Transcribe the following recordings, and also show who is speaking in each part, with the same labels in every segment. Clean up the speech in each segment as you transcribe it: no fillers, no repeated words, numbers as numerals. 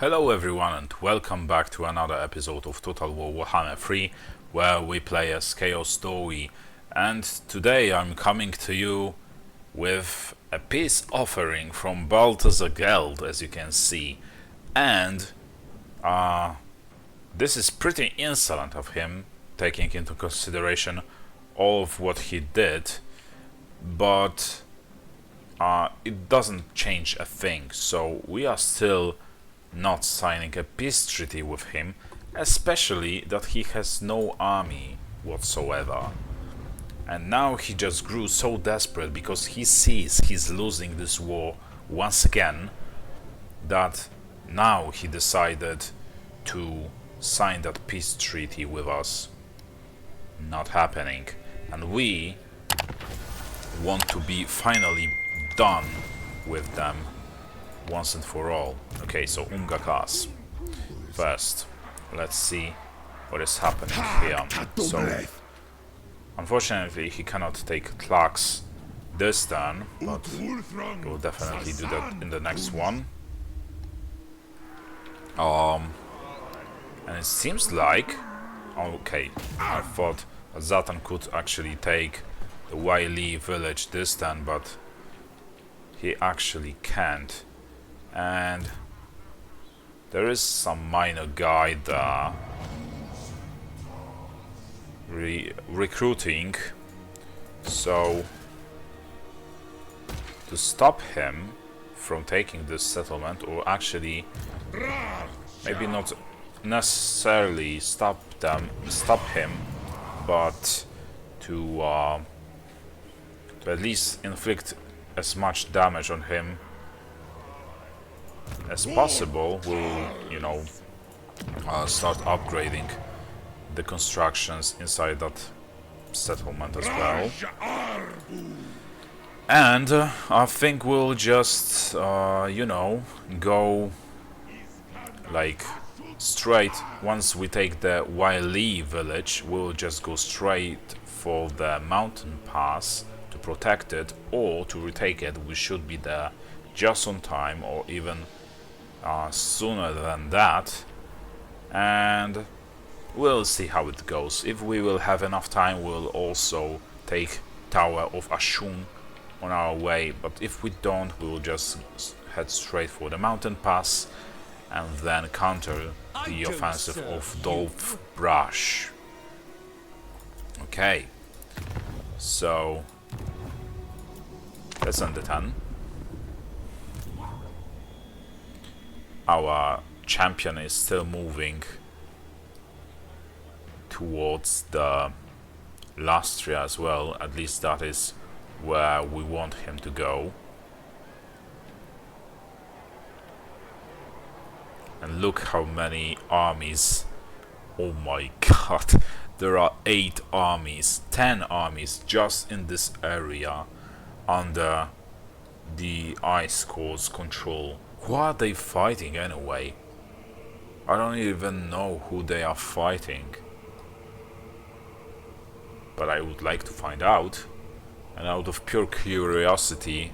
Speaker 1: Hello everyone and welcome back to another episode of Total War Warhammer 3 where we play as Chaos Story, and today I'm coming to you with a peace offering from Balthazar Geld, as you can see, and this is pretty insolent of him, taking into consideration all of what he did, but it doesn't change a thing, so we are still not signing a peace treaty with him, especially that he has no army whatsoever. And now he just grew so desperate because he sees he's losing this war once again, that now he decided to sign that peace treaty with us. Not happening. And we want to be finally done with them once and for all. Okay, so Umgakas. First, let's see what is happening here. So, unfortunately, he cannot take Tlax this turn, but he will definitely do that in the next one. And it seems like... Okay, I thought Zatan could actually take the Wily village this turn, but he actually can't. And there is some minor guide recruiting, so to stop him from taking this settlement, or actually maybe not necessarily stop him, but to at least inflict as much damage on him as possible, we'll, start upgrading the constructions inside that settlement as well. And I think we'll just, go like straight. Once we take the Wily village, we'll just go straight for the mountain pass to protect it, or to retake it. We should be there just on time, or even sooner than that, and we'll see how it goes. If we will have enough time, we'll also take Tower of Ashun on our way, but if we don't, we'll just head straight for the mountain pass and then counter the offensive of Dolph Brush. Okay, so let's end the turn. Our champion is still moving towards the Lustria as well, at least that is where we want him to go. And look how many armies. Oh my god, there are 8 armies, 10 armies just in this area under the Ice Court's control. Who are they fighting anyway? I don't even know who they are fighting, but I would like to find out, and out of pure curiosity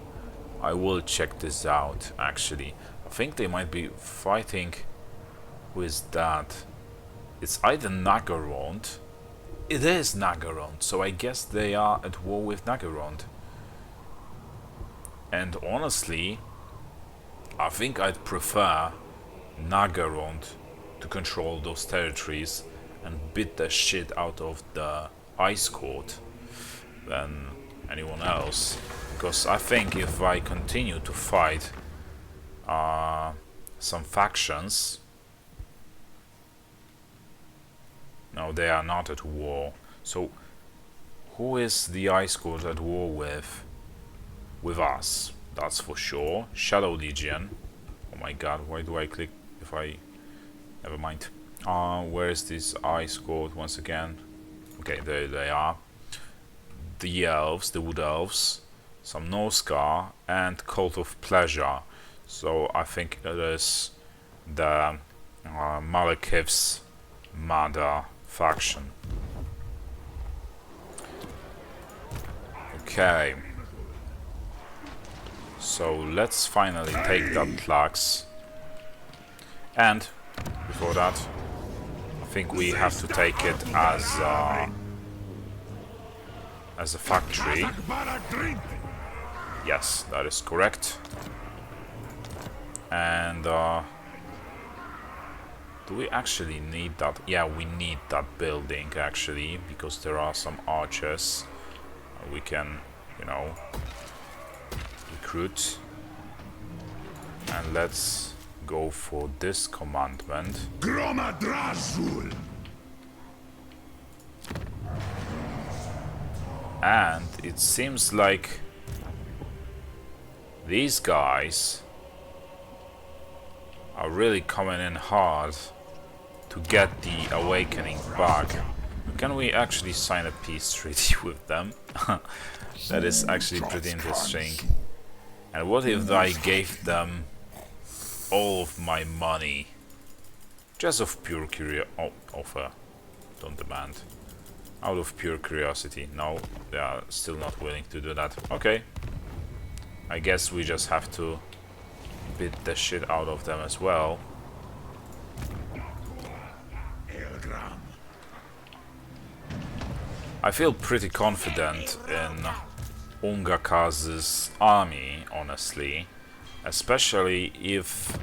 Speaker 1: I will check this out. Actually, I think they might be fighting. Who is that? It's either Nagarond. It is Nagarond, so I guess they are at war with Nagarond. And honestly, I think I'd prefer Nagarond to control those territories and beat the shit out of the Ice Court than anyone else, because I think if I continue to fight some factions... No, they are not at war. So who is the Ice Court at war with? With us, that's for sure. Shadow Legion. Oh my god, why do I click if I... Never mind. Where is this Ice Court once again? Okay, there they are. The elves, the wood elves, some Noskar, and Cult of Pleasure. So I think it is the Malekith's Mada faction. Okay. So let's finally take that Tlax. And before that, I think we have to take it as a factory. Yes, that is correct. And do we actually need that? Yeah, we need that building actually, because there are some archers we can, you know, recruit. And let's go for this commandment. And it seems like these guys are really coming in hard to get the awakening back. Can we actually sign a peace treaty with them? That is actually pretty interesting. And what if I gave them all of my money? Just of pure curiosity. Offer. Don't demand. Out of pure curiosity. No, they are still not willing to do that. Okay. I guess we just have to beat the shit out of them as well. I feel pretty confident in Ungakaz's army, honestly. Especially if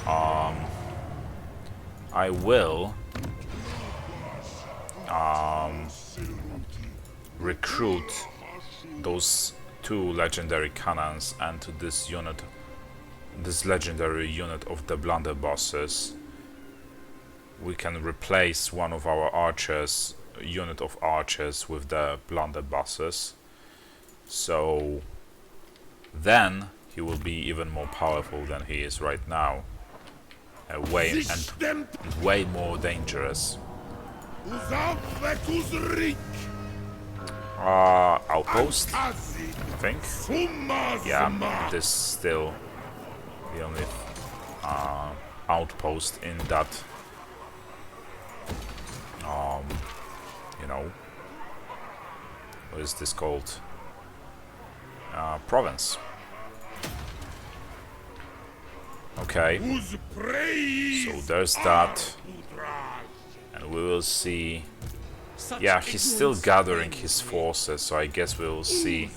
Speaker 1: I will recruit those 2 legendary cannons and to this unit, this legendary unit of the blunderbusses. We can replace one of our archers, unit of archers, with the blunderbusses. So then he will be even more powerful than he is right now. Way more dangerous. Outpost, I think. Yeah, it is still the only outpost in that, you know, what is this called? Province. Okay, so there's that, and we will see. Yeah, he's still gathering his forces, so I guess we will see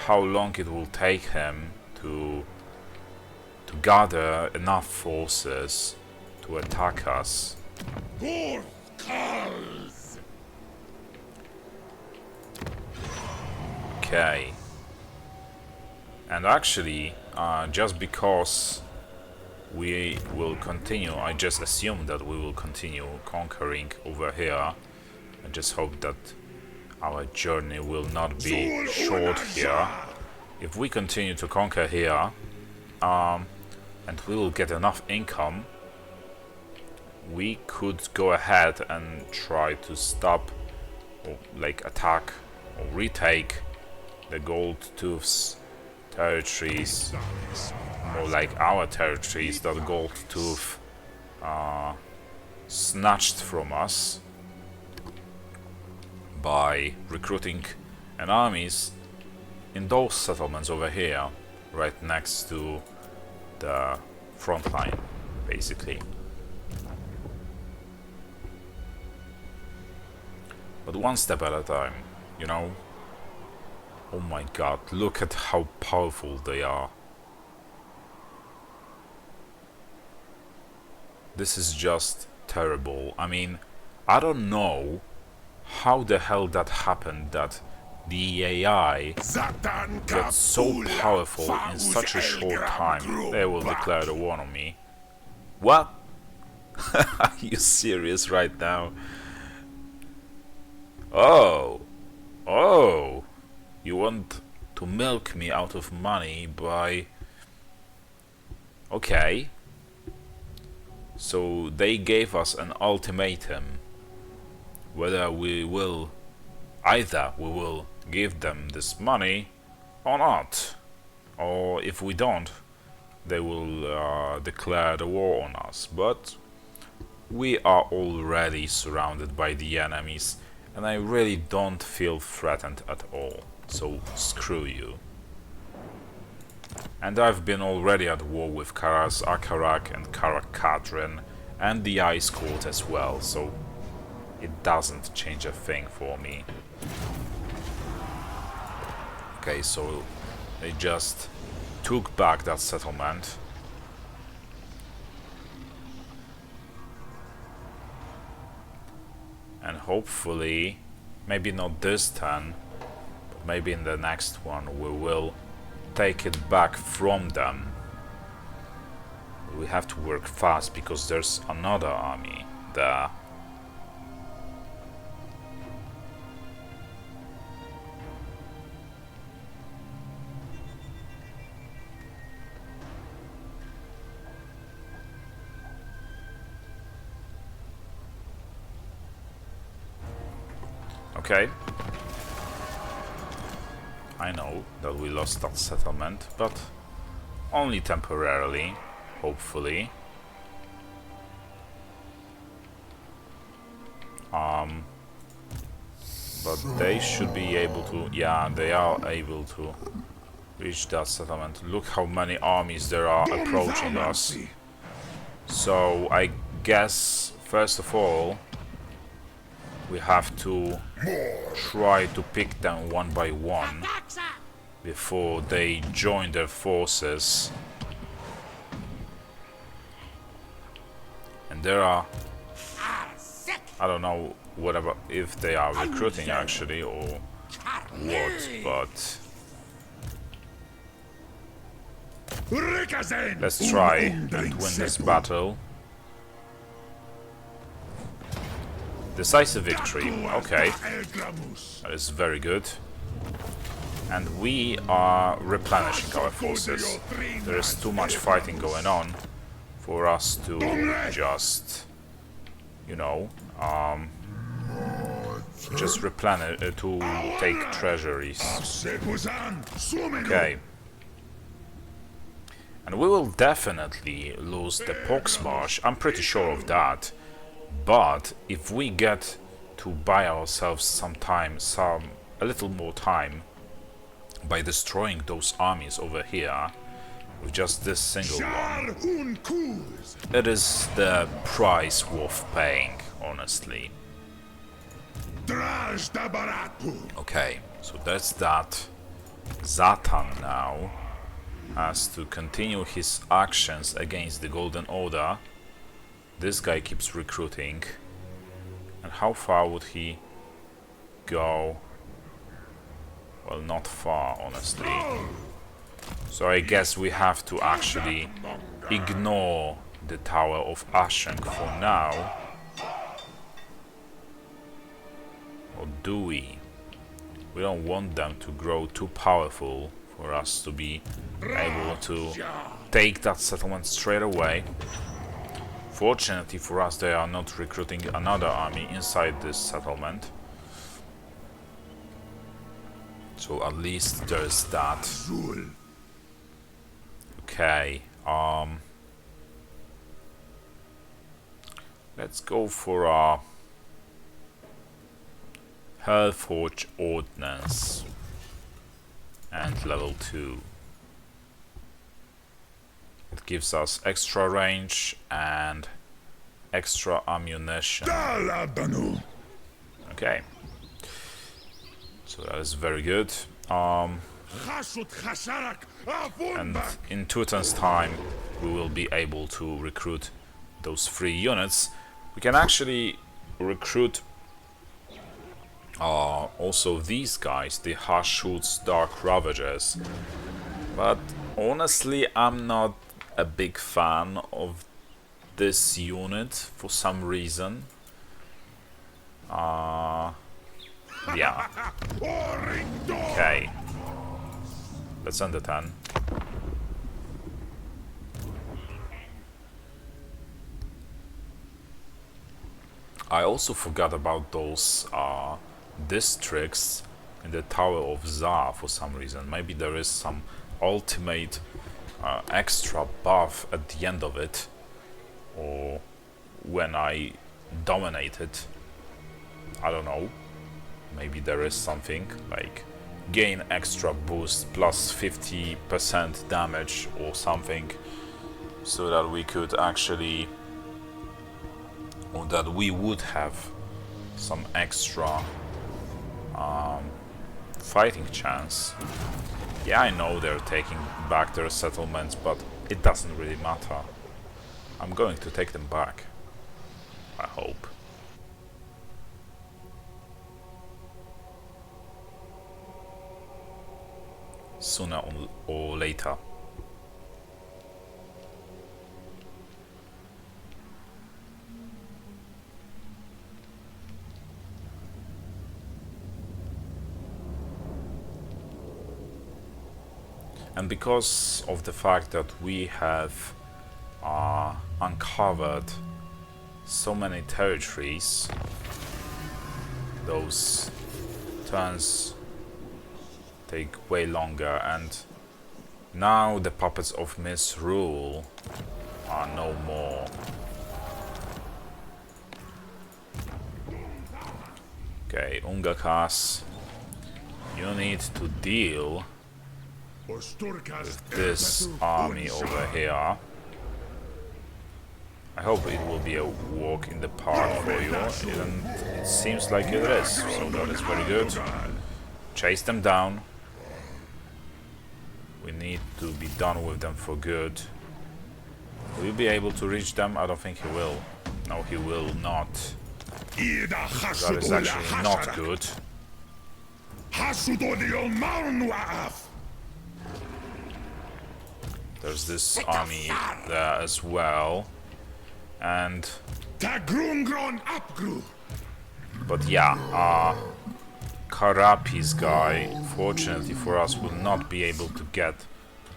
Speaker 1: how long it will take him to gather enough forces to attack us. Okay. And actually, just because we will continue, I just assume that we will continue conquering over here. I just hope that our journey will not be short here. If we continue to conquer here, and we will get enough income, we could go ahead and try to stop, or like attack or retake the Gold Tooth's territories, more like our territories that Gold Tooth snatched from us by recruiting an armies in those settlements over here, right next to the front line, basically. But one step at a time, you know. Oh my god, look at how powerful they are. This is just terrible. I mean, I don't know how the hell that happened, that the AI got so powerful in such a short time. They will declare the war on me. What? Are you serious right now? Oh. Oh. You want to milk me out of money by... Okay. So they gave us an ultimatum. Whether we will... Either we will give them this money or not. Or if we don't, they will declare the war on us. But we are already surrounded by the enemies, and I really don't feel threatened at all. So screw you. And I've been already at war with Karaz Akarak and Karak-Kadrin and the Ice Court as well, so it doesn't change a thing for me. Okay, so they just took back that settlement. And hopefully, maybe not this turn, but maybe in the next one, we will take it back from them. We have to work fast because there's another army there. Okay. I know that we lost that settlement, but only temporarily, hopefully. But they should be able to, yeah, they are able to reach that settlement. Look how many armies there are approaching us. So I guess, first of all, we have to try to pick them one by one before they join their forces. And there are, I don't know whatever, if they are recruiting actually or what, but let's try and win this battle. Decisive victory, okay, that is very good. And we are replenishing our forces. There is too much fighting going on for us to just, you know, just replenish, to take treasuries. Okay. And we will definitely lose the Poxmarsh, I'm pretty sure of that. But if we get to buy ourselves some time, a little more time, by destroying those armies over here, with just this single one, it is the price worth paying, honestly. Okay, so that's that. Zatan now has to continue his actions against the Golden Order. This guy keeps recruiting. And how far would he go? Well, not far, honestly. So I guess we have to actually ignore the Tower of Ashen for now. Or do we? We don't want them to grow too powerful for us to be able to take that settlement straight away. Fortunately for us, they are not recruiting another army inside this settlement. So at least there's that. Okay, let's go for a Hellforge Ordnance and level 2. It gives us extra range and extra ammunition. Okay. So that is very good. And in 2 turns time we will be able to recruit those 3 units. We can actually recruit also these guys, the Hashut's Dark Ravagers. But honestly, I'm not a big fan of this unit for some reason. Yeah. Okay. Let's end the turn. I also forgot about those districts in the Tower of Za for some reason. Maybe there is some ultimate extra buff at the end of it, or when I dominate it. I don't know. Maybe there is something like gain extra boost plus 50% damage or something, so that we could actually, or that we would have some extra fighting chance. Yeah, I know they're taking back their settlements, but it doesn't really matter. I'm going to take them back, I hope. Sooner or later. And because of the fact that we have uncovered so many territories, those turns take way longer, and now the puppets of misrule are no more. Okay, Ungakas, you need to deal with this army over here. I hope it will be a walk in the park for you, and it seems like it is, so that is very good. Chase them down. We need to be done with them for good. Will you be able to reach them? I don't think he will. No, he will not. That is actually not good. There's this army there as well. And but yeah, Karapi's guy, fortunately for us, will not be able to get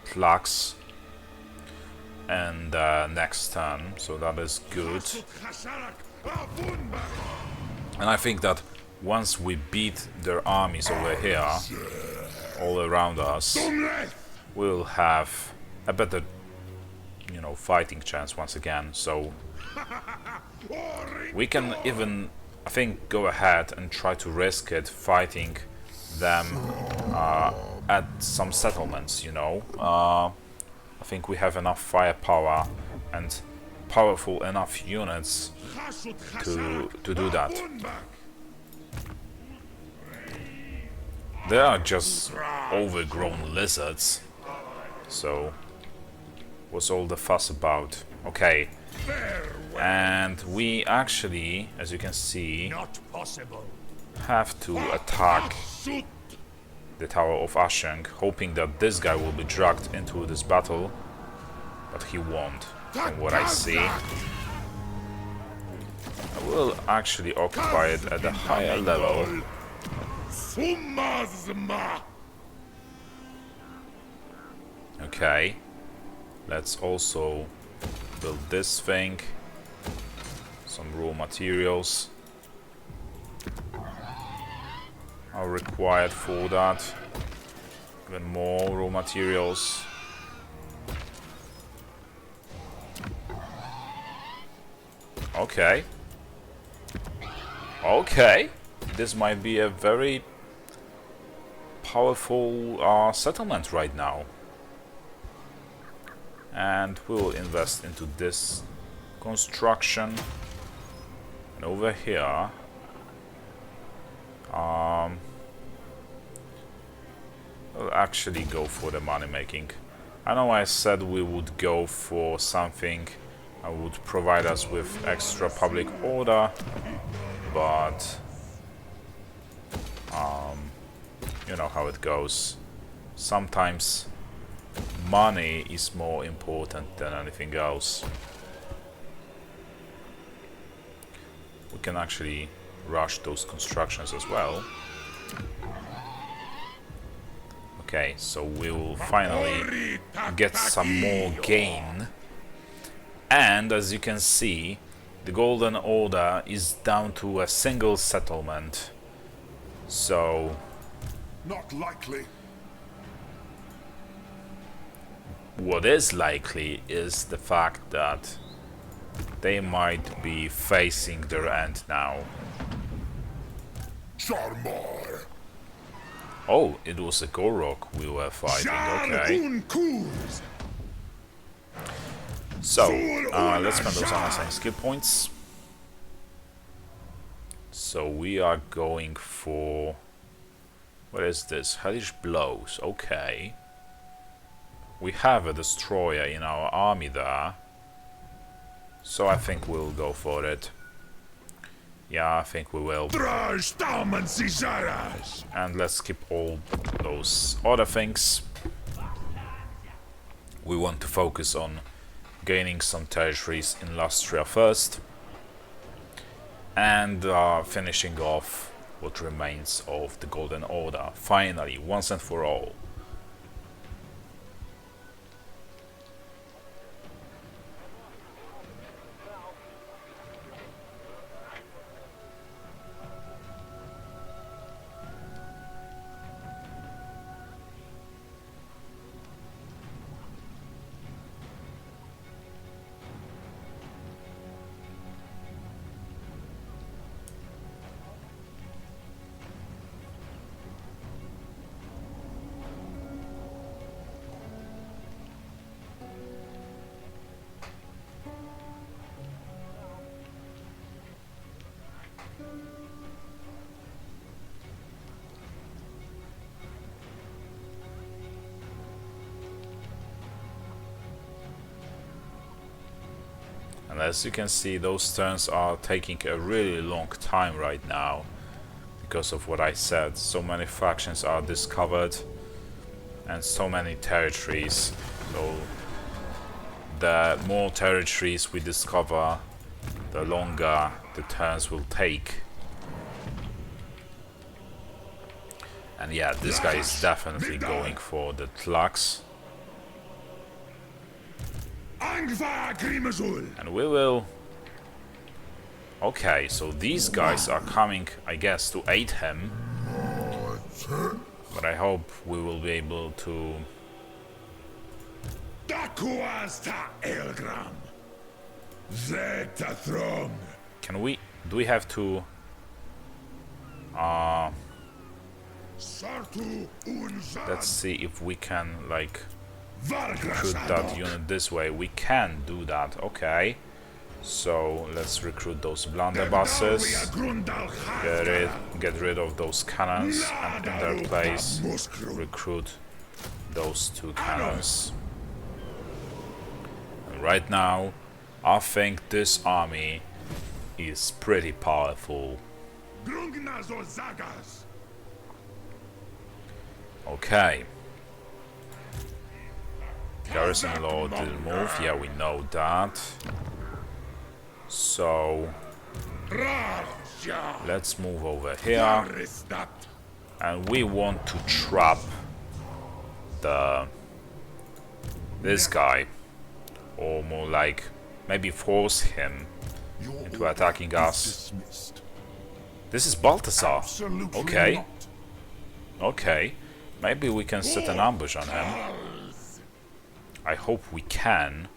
Speaker 1: Tlax and next turn, so that is good. And I think that once we beat their armies over here, all around us, we'll have a better, you know, fighting chance once again. So we can even, I think, go ahead and try to risk it fighting them at some settlements, you know. I think we have enough firepower and powerful enough units to do that. They are just overgrown lizards, so what's all the fuss about? Okay, and we actually, as you can see, have to attack the Tower of Asheng, hoping that this guy will be dragged into this battle, but he won't, from what I see. I will actually occupy it at a higher level. Okay, let's also build this thing, some raw materials are required for that, even more raw materials. Okay, okay, this might be a very powerful settlement right now. And we'll invest into this construction. And over here, we'll actually go for the money making. I know I said we would go for something that would provide us with extra public order, but you know how it goes. Sometimes money is more important than anything else. We can actually rush those constructions as well. Okay, so we will finally get some more gain. And as you can see, the Golden Order is down to a single settlement. So
Speaker 2: not likely.
Speaker 1: What is likely is the fact that they might be facing their end now.
Speaker 2: Charmar.
Speaker 1: Oh, it was a Gorok we were fighting, okay. So, let's spend those unassigned skill points. So we are going for... What is this? Hellish Blows, okay. We have a destroyer in our army there. So I think we'll go for it. Yeah, I think we will. And let's skip all those other things. We want to focus on gaining some territories in Lustria first. And finishing off what remains of the Golden Order. Finally, once and for all. And as you can see, those turns are taking a really long time right now. Because of what I said, so many factions are discovered. And so many territories. So the more territories we discover, the longer the turns will take. And yeah, this guy is definitely going for the Tlux. And we will... Okay, so these guys are coming, I guess, to aid him. But I hope we will be able to... Can we... Do we have to... Let's see if we can, like... recruit that unit this way. We can do that, okay. So let's recruit those blunderbusses, get rid of those cannons, and in their place recruit those two cannons. And right now I think this army is pretty powerful. Okay. Garrison law didn't move, yeah, we know that. So let's move over here. And we want to trap this guy. Or more like maybe force him into attacking us. This is Balthasar. Okay. Okay. Maybe we can set an ambush on him. I hope we can,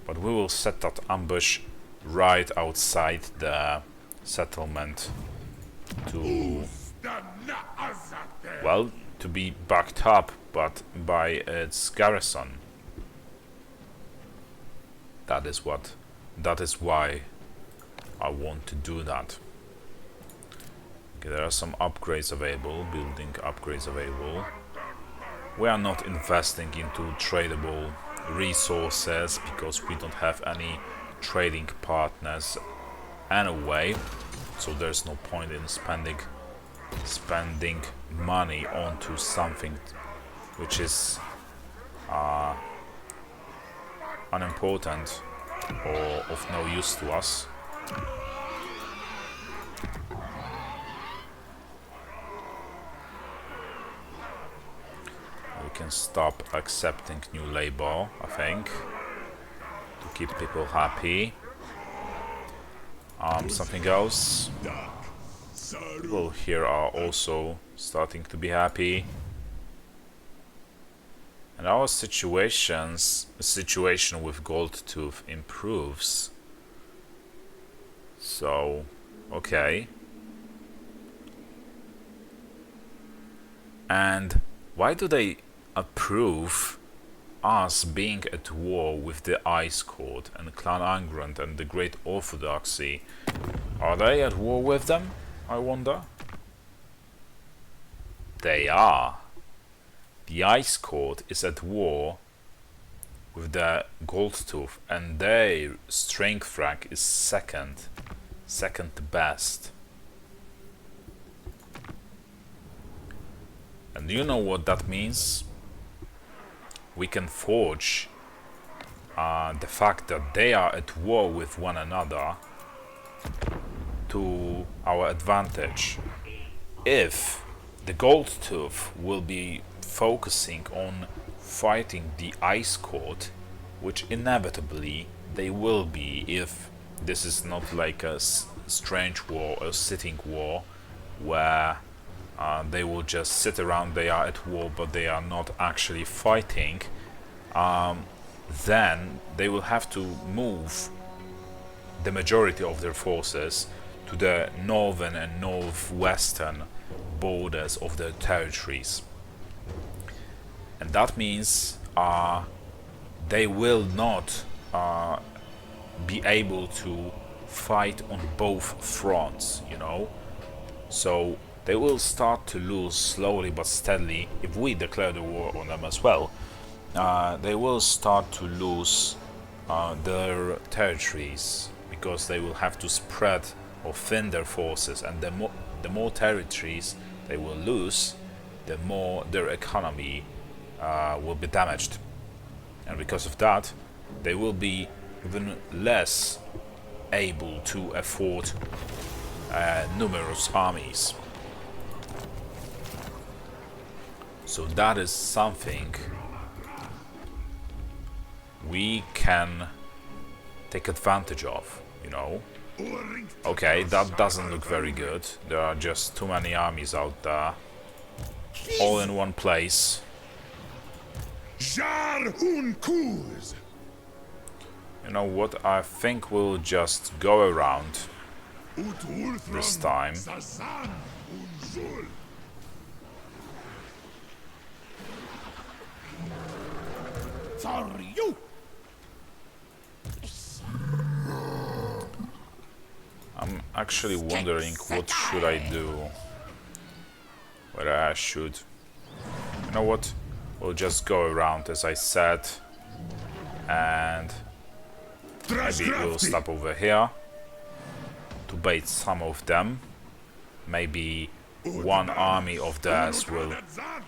Speaker 1: but we will set that ambush right outside the settlement to, well, to be backed up, but by its garrison. That is why I want to do that. Okay, there are some upgrades available, building upgrades available. We are not investing into tradable resources because we don't have any trading partners anyway, so there's no point in spending money onto something which is unimportant or of no use to us. We can stop accepting new labor, I think, to keep people happy. Something else. People here are also starting to be happy. And our situation with Gold Tooth improves. So, okay. And why do they approve us being at war with the Ice Court and Clan Angrand and the Great Orthodoxy? Are they at war with them, I wonder? They are. The Ice Court is at war with the Goldtooth, and their strength rank is second best. And you know what that means? We can forge the fact that they are at war with one another to our advantage. If the Goldtooth will be focusing on fighting the Ice Court, which inevitably they will be if this is not like a strange war, a sitting war, where they will just sit around, they are at war, but they are not actually fighting, then they will have to move the majority of their forces to the northern and northwestern borders of their territories. And that means they will not be able to fight on both fronts, you know? So they will start to lose slowly but steadily. If we declare the war on them as well, they will start to lose their territories, because they will have to spread or thin their forces, and the more territories they will lose, the more their economy will be damaged. And because of that, they will be even less able to afford numerous armies. So that is something we can take advantage of, you know. Okay, that doesn't look very good. There are just too many armies out there, all in one place. You know what, I think we'll just go around this time. I'm actually wondering what should I do. Whether I should... You know what? We'll just go around as I said. And maybe we'll stop over here to bait some of them. Maybe one army of theirs will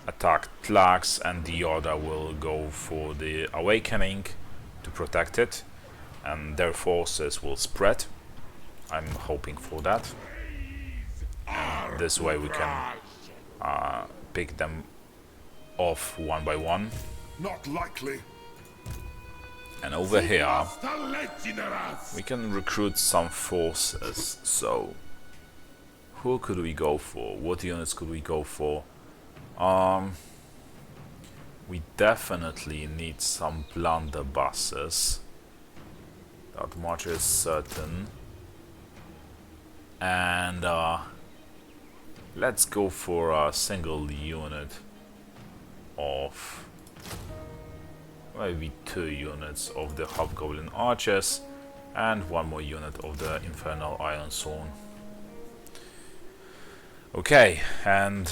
Speaker 1: attack Tlax and the other will go for the Awakening to protect it, and their forces will spread. I'm hoping for that. And this way we can pick them off one by one.
Speaker 2: Not likely.
Speaker 1: And over here we can recruit some forces. So who could we go for? What units could we go for? We definitely need some blunderbusses. That much is certain. And let's go for a single unit of maybe 2 units of the Hobgoblin Archers and 1 more unit of the Infernal Iron Sword. Okay, and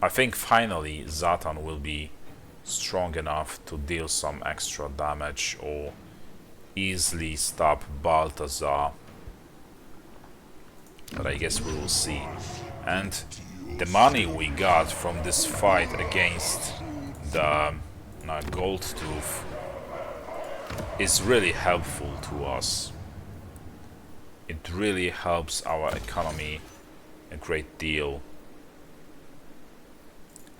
Speaker 1: I think finally Zatan will be strong enough to deal some extra damage or easily stop Balthazar. But I guess we will see. And the money we got from this fight against the Goldtooth is really helpful to us. It really helps our economy a great deal.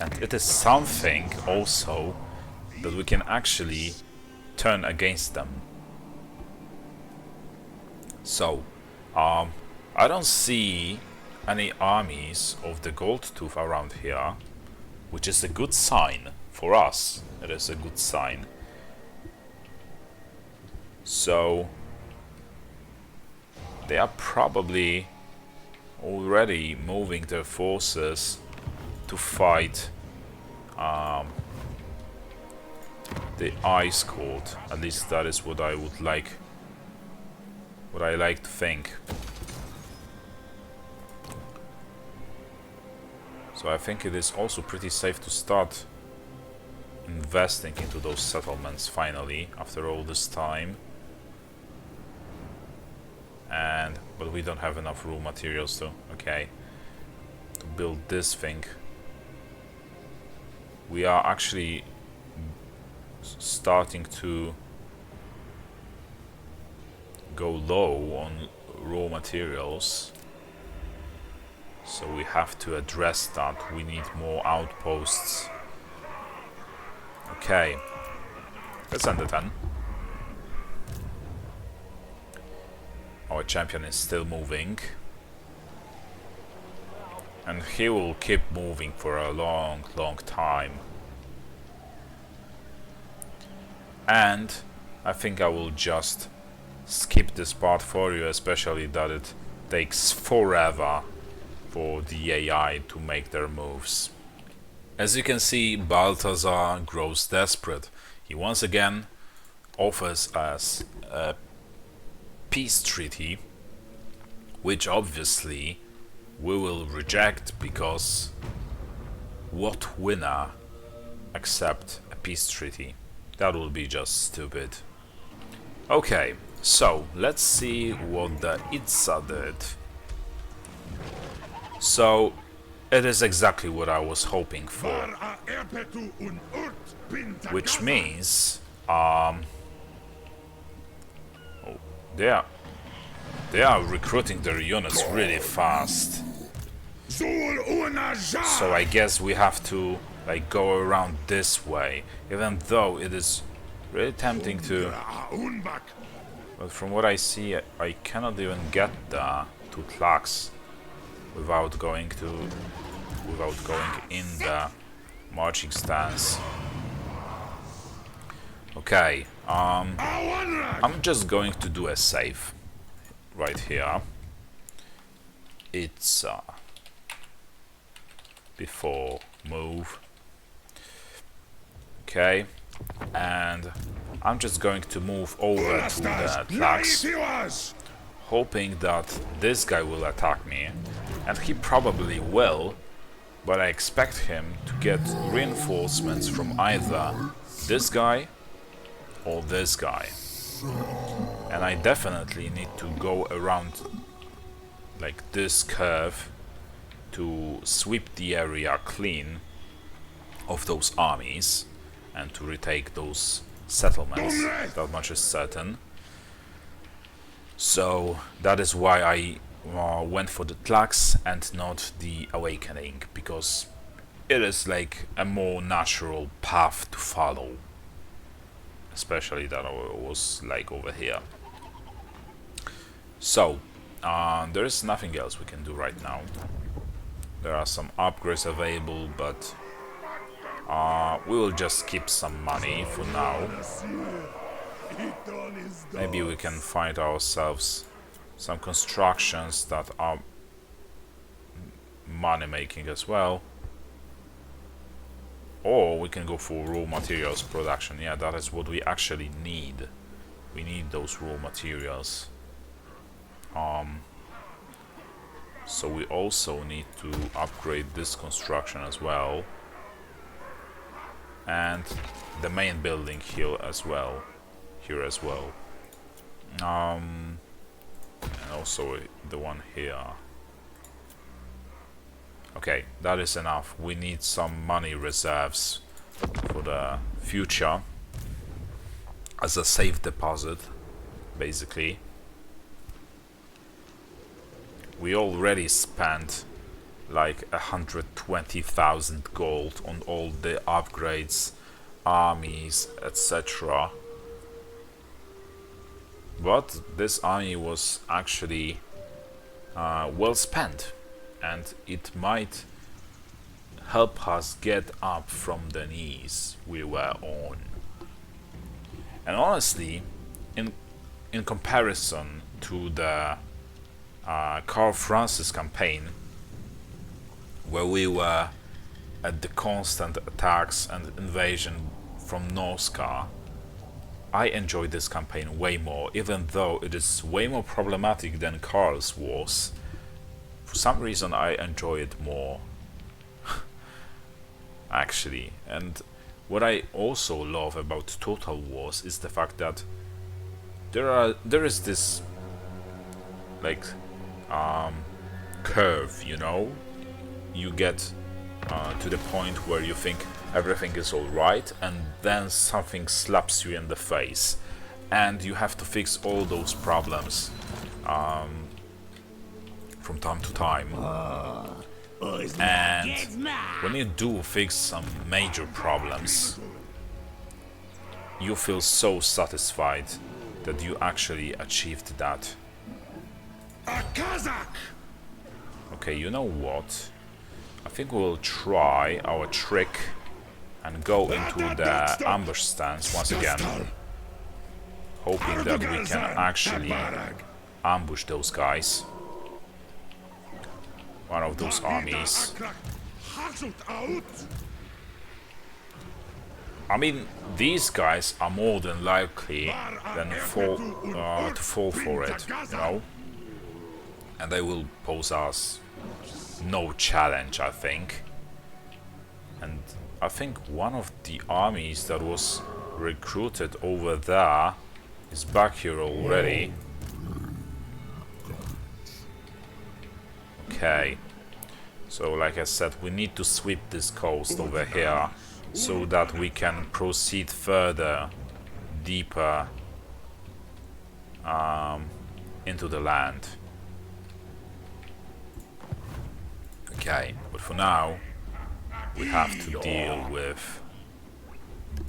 Speaker 1: And it is something also that we can actually turn against them. So, I don't see any armies of the Goldtooth around here, which is a good sign for us. It is a good sign. So they are probably already moving their forces to fight the Ice Court. At least that is what I would like. What I like to think. So I think it is also pretty safe to start investing into those settlements finally, after all this time. But we don't have enough raw materials to build this thing. We are actually starting to go low on raw materials, so we have to address that. We need more outposts. Okay, let's end the turn. Our champion is still moving, and he will keep moving for a long time. And I think I will just skip this part for you, especially that it takes forever for the AI to make their moves. As you can see, Balthazar grows desperate. He once again offers us a peace treaty, which obviously we will reject, because what winner accept a peace treaty? That will be just stupid. Okay, so let's see what the Itza did. So it is exactly what I was hoping for, which means they are recruiting their units really fast. So I guess we have to go around this way, even though it is really tempting to. But from what I see, I cannot even get there to Tlax without going in the marching stance. Okay, I'm just going to do a save right here. It's before move. Okay, and I'm just going to move over to the Tlax, hoping that this guy will attack me, and he probably will, but I expect him to get reinforcements from either this guy or this guy. And I definitely need to go around like this curve to sweep the area clean of those armies and to retake those settlements. That much is certain. So that is why I went for the Tlax and not the Awakening, because it is like a more natural path to follow, especially that I was like over here. So there is nothing else we can do right now. There are some upgrades available, but we will just keep some money for now. Maybe we can find ourselves some constructions that are money making as well. Or we can go for raw materials production. Yeah, that is what we actually need. We need those raw materials. So we also need to upgrade this construction as well. And the main building here as well. And also the one here. Okay, that is enough. We need some money reserves for the future as a safe deposit, basically. We already spent like 120,000 gold on all the upgrades, armies, etc. But this army was actually well spent, and it might help us get up from the knees we were on. And honestly, in comparison to the Karl Francis campaign, where we were at the constant attacks and invasion from Norska, I enjoy this campaign way more, even though it is way more problematic than Karl's Wars. For some reason I enjoy it more. Actually. And what I also love about Total Wars is the fact that there is this like curve, you know? You get to the point where you think everything is alright, and then something slaps you in the face, and you have to fix all those problems from time to time. And when you do fix some major problems, you feel so satisfied that you actually achieved that. Okay, you know what? I think we'll try our trick and go into the ambush stance once again, hoping that we can actually ambush those guys. One of those armies. I mean, these guys are more than likely to fall for it, you know? And they will pose us no challenge, I think. And I think one of the armies that was recruited over there is back here already. Okay. So like I said, we need to sweep this coast over here so that we can proceed further, deeper into the land. Okay, but for now we have to deal with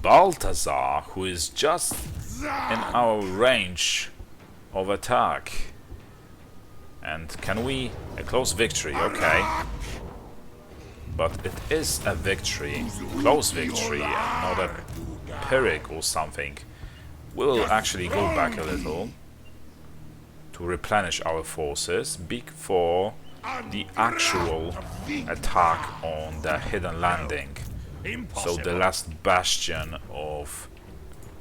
Speaker 1: Balthazar, who is just in our range of attack. And can we... a close victory, okay. But it is a victory, close victory, and not a Pyrrhic or something. We'll actually go back a little to replenish our forces before the actual attack on the hidden landing. So the last bastion of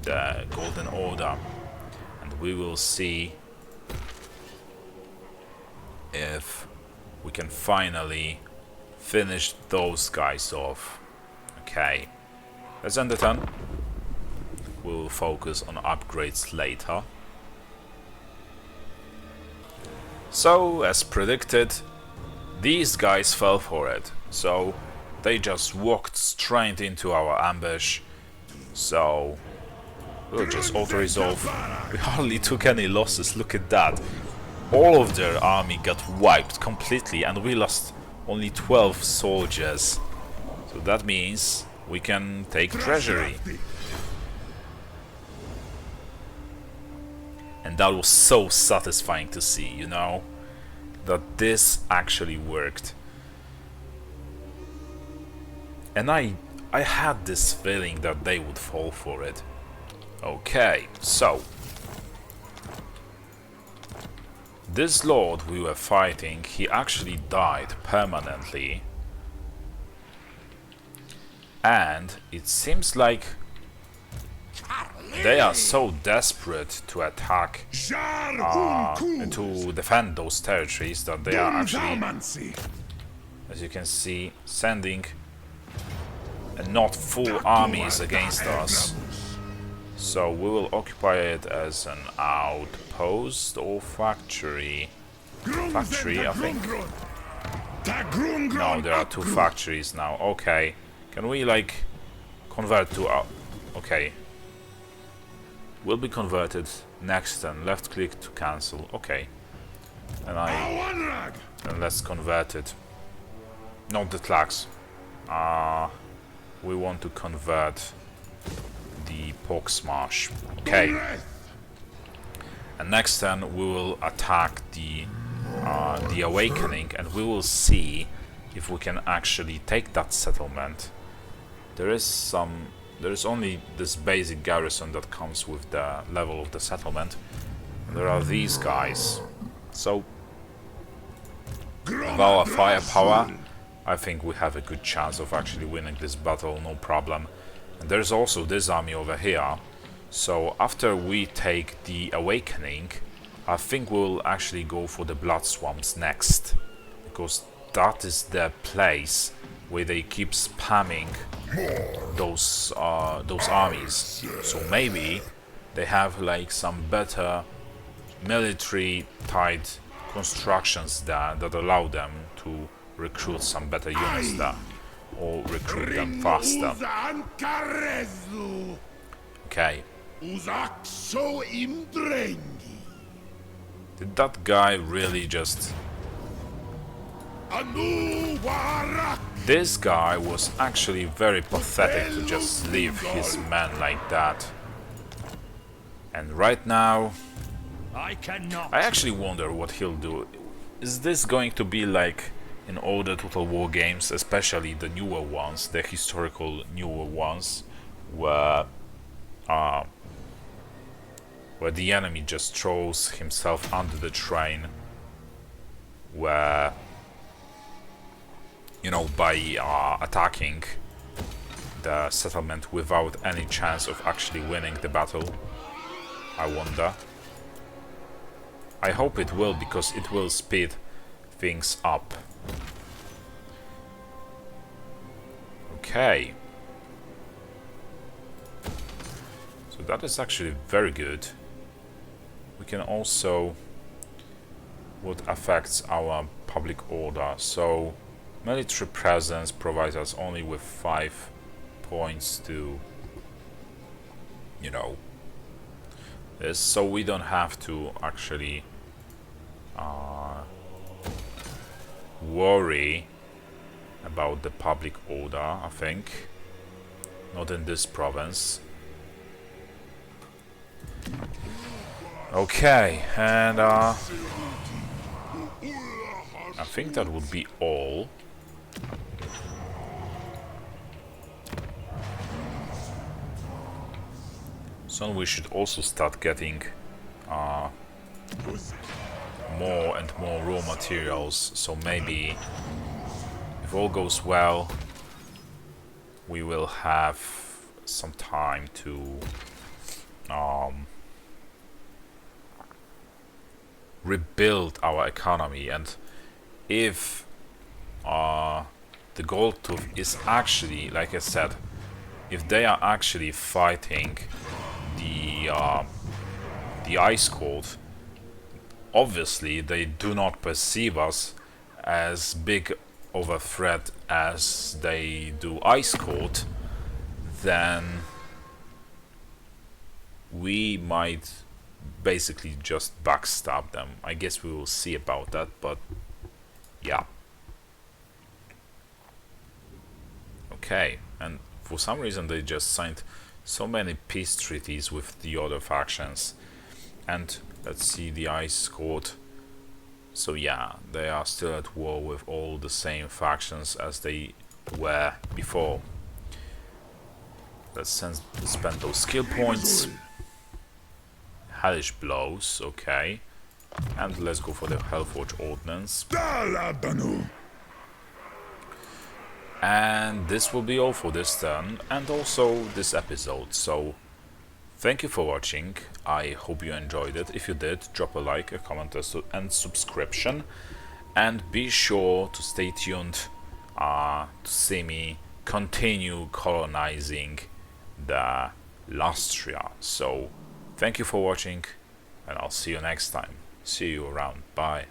Speaker 1: the Golden Order. And we will see if we can finally finish those guys off. Okay, let's end the turn. We'll focus on upgrades later. So, as predicted, these guys fell for it. So, they just walked straight into our ambush. So, we'll just auto-resolve. We hardly took any losses, look at that. All of their army got wiped completely, and we lost only 12 soldiers. So that means we can take treasury. And that was so satisfying to see, you know, that this actually worked. And I had this feeling that they would fall for it. Okay, so this lord we were fighting, he actually died permanently. And it seems like they are so desperate to attack, to defend those territories, that they are actually, as you can see, sending not full armies against us. So we will occupy it as an outpost or factory. Factory, I think. No, there are two factories now. Okay. Can we, like, convert to... okay. Will be converted next turn. Left click to cancel. Okay. And let's convert it. Not the Tlax. We want to convert the Poxmarsh. Okay. And next turn we will attack the Awakening, and we will see if we can actually take that settlement. There is only this basic garrison that comes with the level of the settlement. And there are these guys. So with our firepower I think we have a good chance of actually winning this battle, no problem. And there's also this army over here. So after we take the Awakening, I think we'll actually go for the Blood Swamps next, because that is the place where they keep spamming those armies. So maybe they have like some better military tied constructions there that allow them to recruit some better units there, or recruit them faster. Okay. Did that guy really just... This guy was actually very pathetic to just leave his men like that. And right now, I actually wonder what he'll do. Is this going to be like in older Total War games, especially the newer ones, the historical newer ones, where the enemy just throws himself under the train, where, you know, by attacking the settlement without any chance of actually winning the battle? I wonder. I hope it will, because it will speed things up. Okay. So that is actually very good. We can also... What affects our public order? So military presence provides us only with 5 points to, you know, this, so we don't have to actually worry about the public order, I think. Not in this province. Okay, and I think that would be all. Soon we should also start getting more and more raw materials, so maybe if all goes well we will have some time to rebuild our economy. And if the Gold Tooth is actually, like I said, if they are actually fighting the Ice Court, obviously they do not perceive us as big of a threat as they do Ice Court, then we might basically just backstab them. I guess we will see about that, but yeah. Okay, and for some reason they just signed so many peace treaties with the other factions. And let's see the Ice Court. So yeah, they are still at war with all the same factions as they were before. Let's spend those skill points. Hellish Blows, okay. And let's go for the Hellforge Ordnance. And this will be all for this turn, and also this episode. So thank you for watching. I hope you enjoyed it. If you did, drop a like, a comment, and subscription. And be sure to stay tuned to see me continue colonizing the Lustria. So thank you for watching, and I'll see you next time. See you around. Bye.